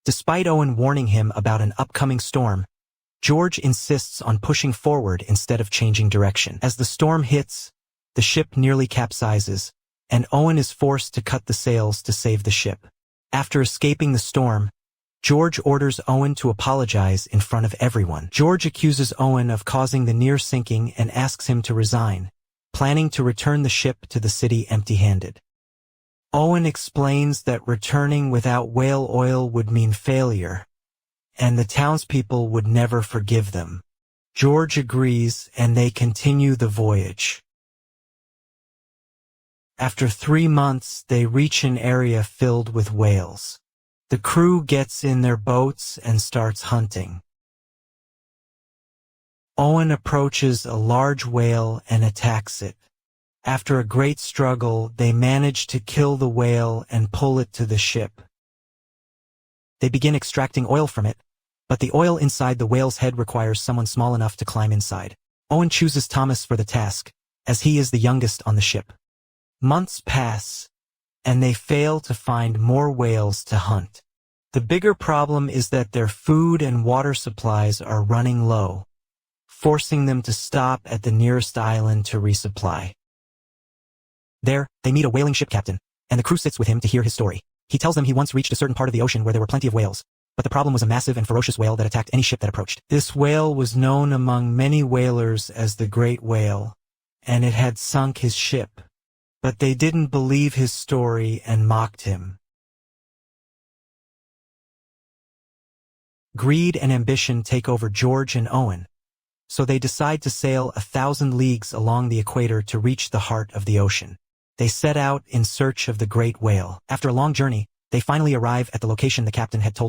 Despite Owen warning him about an upcoming storm, George insists on pushing forward instead of changing direction. As the storm hits, the ship nearly capsizes, and Owen is forced to cut the sails to save the ship. After escaping the storm, George orders Owen to apologize in front of everyone. George accuses Owen of causing the near sinking and asks him to resign, planning to return the ship to the city empty-handed. Owen explains that returning without whale oil would mean failure, and the townspeople would never forgive them. George agrees, and they continue the voyage. After 3 months, they reach an area filled with whales. The crew gets in their boats and starts hunting. Owen approaches a large whale and attacks it. After a great struggle, they manage to kill the whale and pull it to the ship. They begin extracting oil from it, but the oil inside the whale's head requires someone small enough to climb inside. Owen chooses Thomas for the task, as he is the youngest on the ship. Months pass, and they fail to find more whales to hunt. The bigger problem is that their food and water supplies are running low, forcing them to stop at the nearest island to resupply. There, they meet a whaling ship captain, and the crew sits with him to hear his story. He tells them he once reached a certain part of the ocean where there were plenty of whales, but the problem was a massive and ferocious whale that attacked any ship that approached. This whale was known among many whalers as the Great Whale, and it had sunk his ship. But they didn't believe his story and mocked him. Greed and ambition take over George and Owen, so they decide to sail 1,000 leagues along the equator to reach the heart of the ocean. They set out in search of the Great Whale. After a long journey, they finally arrive at the location the captain had told them